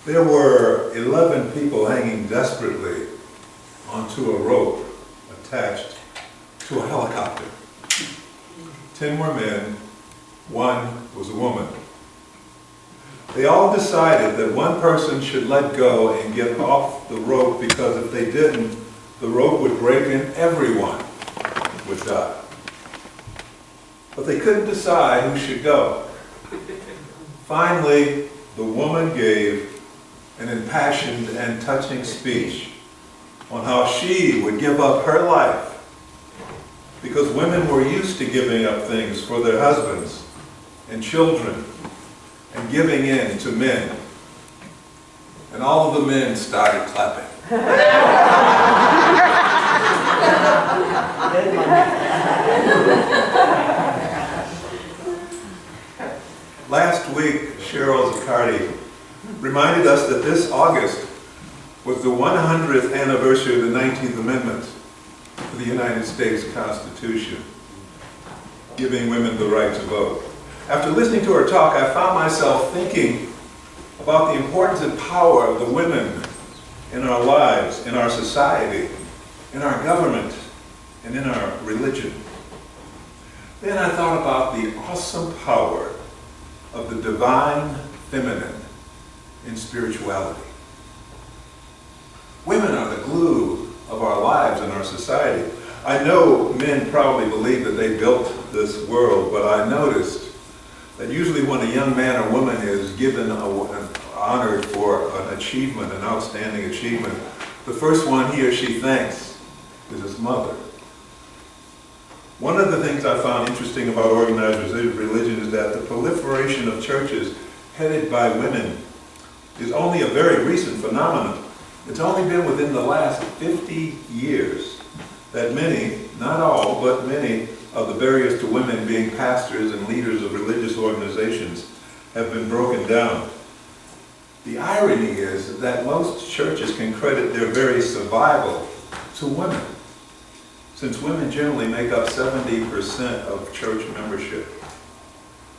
There were 11 people hanging desperately onto a rope attached to a helicopter. 10 were men, 1 was a woman. They all decided that one person should let go and get off the rope because if they didn't, the rope would break and everyone would die. But they couldn't decide who should go. Finally, the woman gave an impassioned and touching speech on how she would give up her life because women were used to giving up things for their husbands and children and giving in to men. And all of the men started clapping. Last week, Cheryl Zaccardi reminded us that this August was the 100th anniversary of the 19th Amendment to the United States Constitution, giving women the right to vote. After listening to her talk, I found myself thinking about the importance and power of the women in our lives, in our society, in our government, and in our religion. Then I thought about the awesome power of the divine feminine in spirituality. Women are the glue of our lives and our society. I know men probably believe that they built this world, but I noticed that usually when a young man or woman is given honored for an achievement, an outstanding achievement, the first one he or she thanks is his mother. One of the things I found interesting about organized religion is that the proliferation of churches headed by women is only a very recent phenomenon. It's only been within the last 50 years that many, not all, but many of the barriers to women being pastors and leaders of religious organizations have been broken down. The irony is that most churches can credit their very survival to women, since women generally make up 70% of church membership.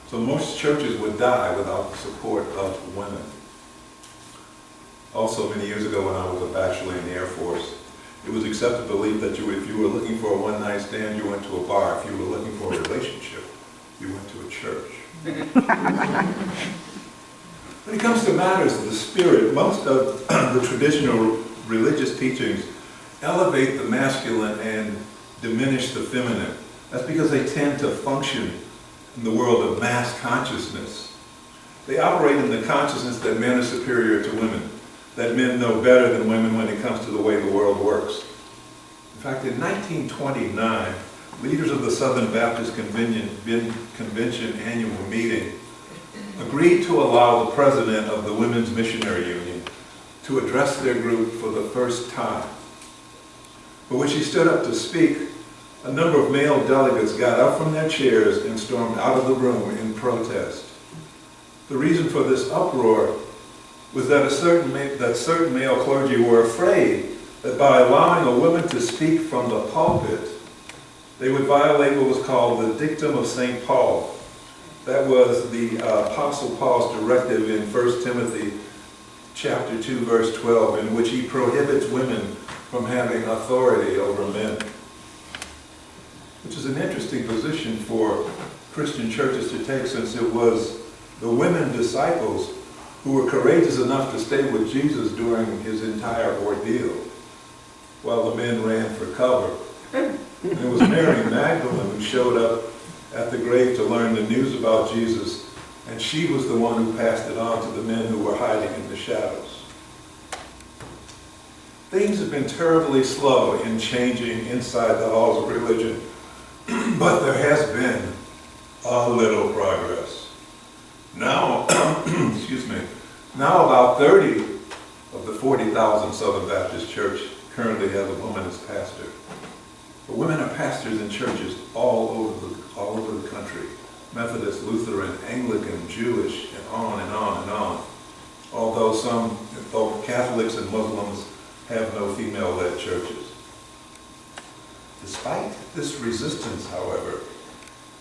So most churches would die without the support of women. Also, many years ago when I was a bachelor in the Air Force, it was accepted belief that if you were looking for a one-night stand, you went to a bar. If you were looking for a relationship, you went to a church. When it comes to matters of the spirit, most of the traditional religious teachings elevate the masculine and diminish the feminine. That's because they tend to function in the world of mass consciousness. They operate in the consciousness that men are superior to women, that men know better than women when it comes to the way the world works. In fact, in 1929, leaders of the Southern Baptist Convention annual meeting agreed to allow the president of the Women's Missionary Union to address their group for the first time. But when she stood up to speak, a number of male delegates got up from their chairs and stormed out of the room in protest. The reason for this uproar was that certain male clergy were afraid that by allowing a woman to speak from the pulpit, they would violate what was called the dictum of St. Paul. That was the Apostle Paul's directive in 1 Timothy chapter 2, verse 12, in which he prohibits women from having authority over men. Which is an interesting position for Christian churches to take, since it was the women disciples who were courageous enough to stay with Jesus during his entire ordeal, while the men ran for cover. And it was Mary Magdalene who showed up at the grave to learn the news about Jesus, and she was the one who passed it on to the men who were hiding in the shadows. Things have been terribly slow in changing inside the halls of religion, but there has been a little progress. Now, now about 30 of the 40,000 Southern Baptist Church currently have a woman as pastor. But women are pastors in churches all over the country. Methodist, Lutheran, Anglican, Jewish, and on and on and on. Although both Catholics and Muslims have no female-led churches. Despite this resistance, however,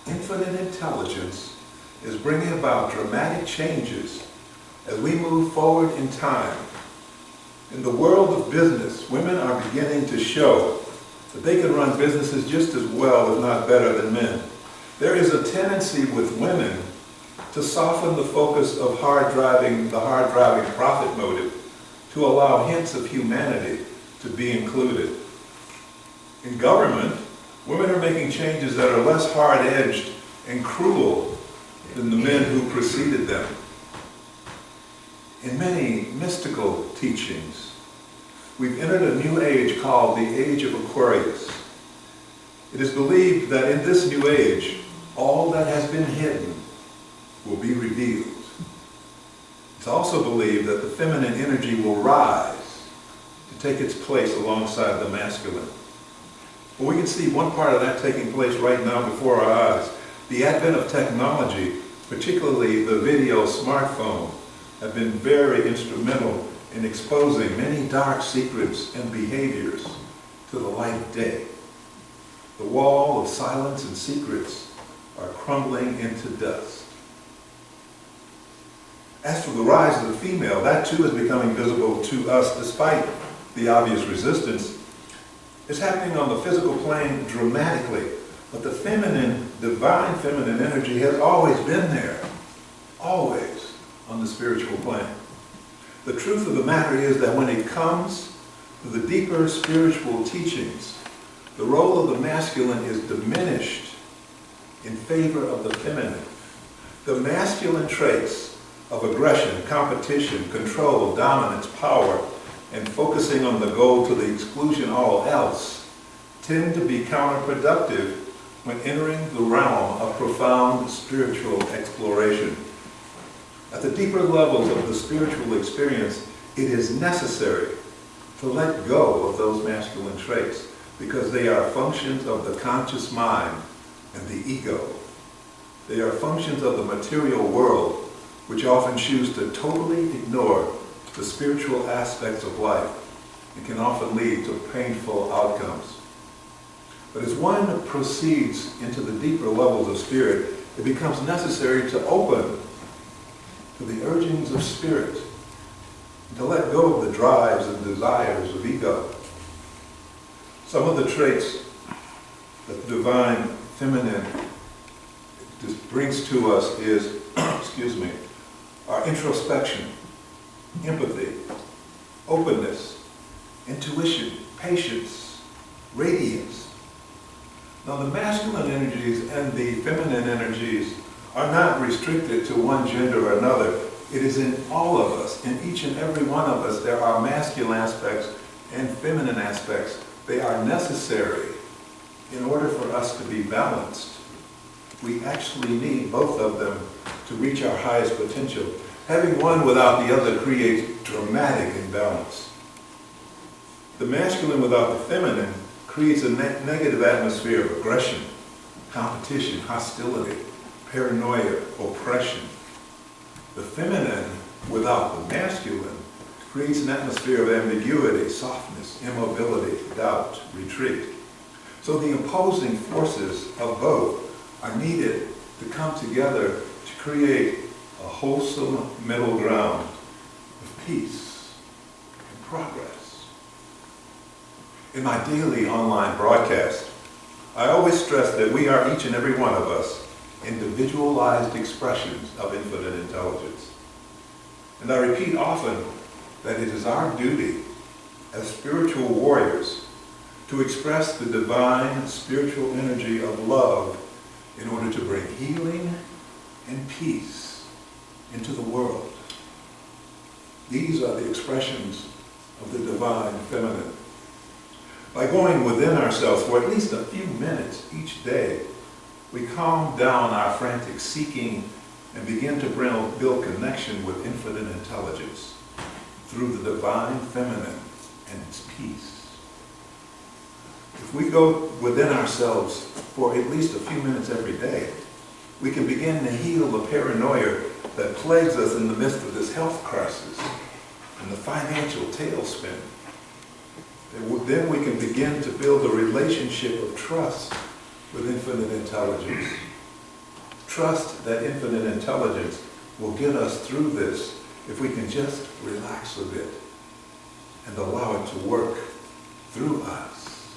infinite intelligence is bringing about dramatic changes as we move forward in time. In the world of business, women are beginning to show that they can run businesses just as well, if not better, than men. There is a tendency with women to soften the focus of the hard-driving profit motive to allow hints of humanity to be included. In government, women are making changes that are less hard-edged and cruel than the men who preceded them. In many mystical teachings, we've entered a new age called the Age of Aquarius. It is believed that in this new age, all that has been hidden will be revealed. It's also believed that the feminine energy will rise to take its place alongside the masculine. Well, we can see one part of that taking place right now before our eyes. The advent of technology, particularly the video smartphone, have been very instrumental in exposing many dark secrets and behaviors to the light of day. The wall of silence and secrets are crumbling into dust. As for the rise of the female, that too is becoming visible to us despite the obvious resistance. It's happening on the physical plane dramatically, but the feminine, divine feminine energy has always been there, always on the spiritual plane. The truth of the matter is that when it comes to the deeper spiritual teachings, the role of the masculine is diminished in favor of the feminine. The masculine traits of aggression, competition, control, dominance, power, and focusing on the goal to the exclusion of all else tend to be counterproductive when entering the realm of profound spiritual exploration. At the deeper levels of the spiritual experience, it is necessary to let go of those masculine traits because they are functions of the conscious mind and the ego. They are functions of the material world, which often choose to totally ignore the spiritual aspects of life and can often lead to painful outcomes. But as one proceeds into the deeper levels of spirit, it becomes necessary to open to the urgings of spirit and to let go of the drives and desires of ego. Some of the traits that the divine feminine brings to us is, our introspection, empathy, openness, intuition, patience, radiance. Now the masculine energies and the feminine energies are not restricted to one gender or another. It is in all of us, in each and every one of us, there are masculine aspects and feminine aspects. They are necessary in order for us to be balanced. We actually need both of them to reach our highest potential. Having one without the other creates dramatic imbalance. The masculine without the feminine creates a negative atmosphere of aggression, competition, hostility, paranoia, oppression. The feminine without the masculine creates an atmosphere of ambiguity, softness, immobility, doubt, retreat. So the opposing forces of both are needed to come together to create a wholesome middle ground of peace and progress. In my daily online broadcast, I always stress that we are, each and every one of us, individualized expressions of infinite intelligence. And I repeat often that it is our duty as spiritual warriors to express the divine spiritual energy of love in order to bring healing and peace into the world. These are the expressions of the divine feminine. By going within ourselves for at least a few minutes each day, we calm down our frantic seeking and begin to build connection with infinite intelligence through the divine feminine and its peace. If we go within ourselves for at least a few minutes every day, we can begin to heal the paranoia that plagues us in the midst of this health crisis and the financial tailspin. Then we can begin to build a relationship of trust with infinite intelligence. Trust that infinite intelligence will get us through this if we can just relax a bit and allow it to work through us,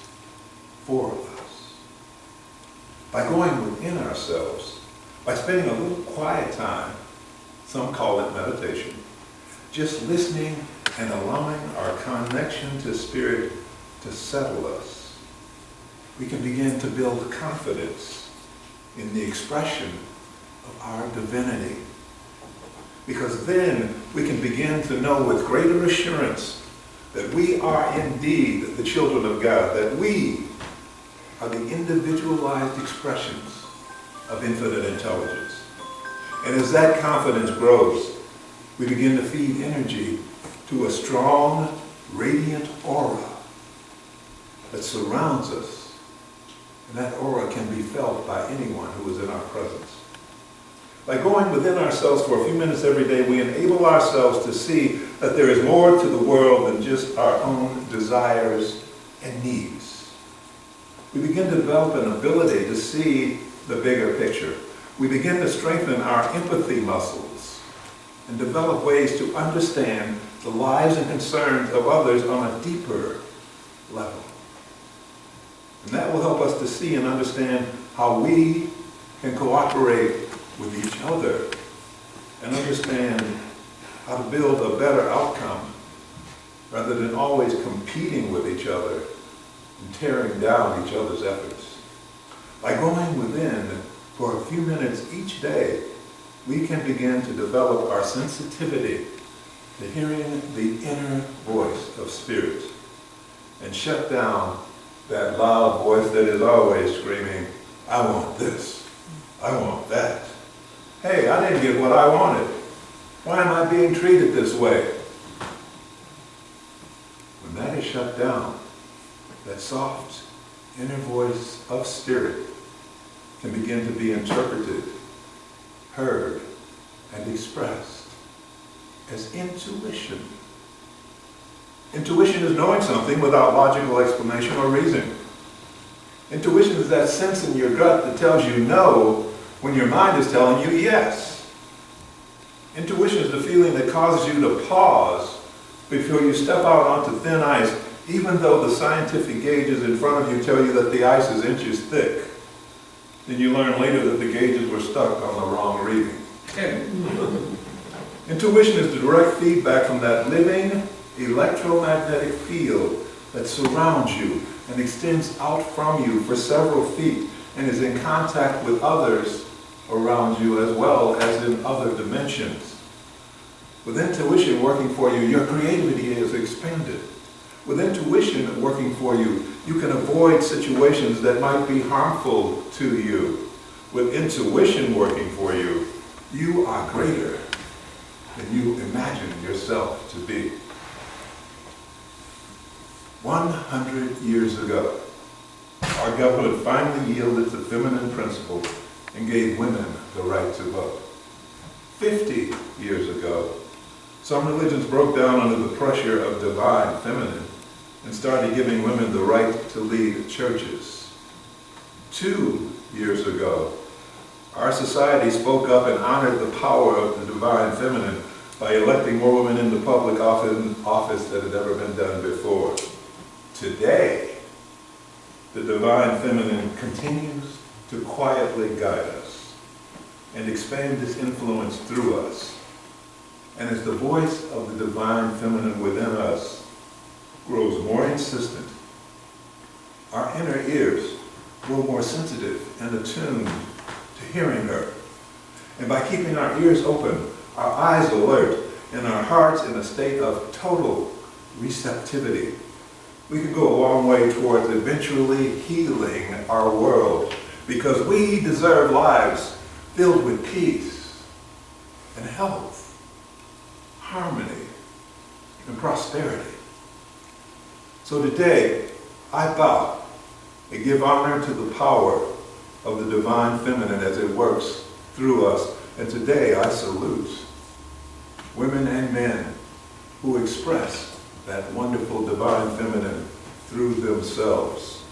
for us. By going within ourselves, by spending a little quiet time, some call it meditation, just listening and allowing our connection to Spirit to settle us, we can begin to build confidence in the expression of our divinity. Because then we can begin to know with greater assurance that we are indeed the children of God, that we are the individualized expressions of infinite intelligence. And as that confidence grows, we begin to feed energy to a strong, radiant aura that surrounds us. And that aura can be felt by anyone who is in our presence. By going within ourselves for a few minutes every day, we enable ourselves to see that there is more to the world than just our own desires and needs. We begin to develop an ability to see the bigger picture. We begin to strengthen our empathy muscles and develop ways to understand the lives and concerns of others on a deeper level. And that will help us to see and understand how we can cooperate with each other and understand how to build a better outcome rather than always competing with each other and tearing down each other's efforts. By going within for a few minutes each day, we can begin to develop our sensitivity to hearing the inner voice of Spirit and shut down that loud voice that is always screaming, I want this, I want that. Hey, I didn't get what I wanted. Why am I being treated this way? When that is shut down, that soft inner voice of Spirit can begin to be interpreted, heard, and expressed as intuition. Intuition is knowing something without logical explanation or reason. Intuition is that sense in your gut that tells you no when your mind is telling you yes. Intuition is the feeling that causes you to pause before you step out onto thin ice, even though the scientific gauges in front of you tell you that the ice is inches thick. Then you learn later that the gauges were stuck on the wrong reading. Intuition is the direct feedback from that living electromagnetic field that surrounds you and extends out from you for several feet and is in contact with others around you as well as in other dimensions. With intuition working for you, your creativity is expanded. With intuition working for you, you can avoid situations that might be harmful to you. With intuition working for you, you are greater than you imagine yourself to be. 100 years ago, our government finally yielded to feminine principle and gave women the right to vote. 50 years ago, some religions broke down under the pressure of divine feminine and started giving women the right to lead churches. 2 years ago, our society spoke up and honored the power of the divine feminine by electing more women into public office than had ever been done before. Today, the divine feminine continues to quietly guide us and expand its influence through us. And as the voice of the divine feminine within us grows more insistent, our inner ears grow more sensitive and attuned to hearing her. And by keeping our ears open, our eyes alert, and our hearts in a state of total receptivity, we can go a long way towards eventually healing our world, because we deserve lives filled with peace and health, harmony, and prosperity. So today, I bow and give honor to the power of the divine feminine as it works through us. And today I salute women and men who express that wonderful divine feminine through themselves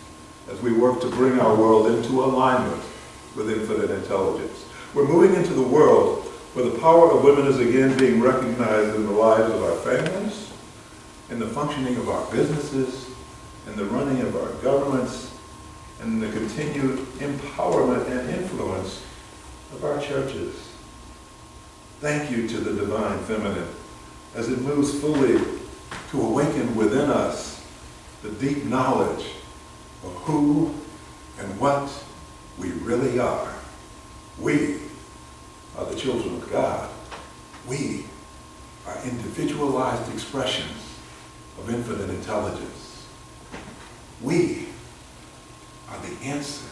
as we work to bring our world into alignment with infinite intelligence. We're moving into the world where the power of women is again being recognized in the lives of our families, in the functioning of our businesses, in the running of our governments, and the continued empowerment and influence of our churches. Thank you to the divine feminine as it moves fully to awaken within us the deep knowledge of who and what we really are. We are the children of God. We are individualized expressions of infinite intelligence. We are the answer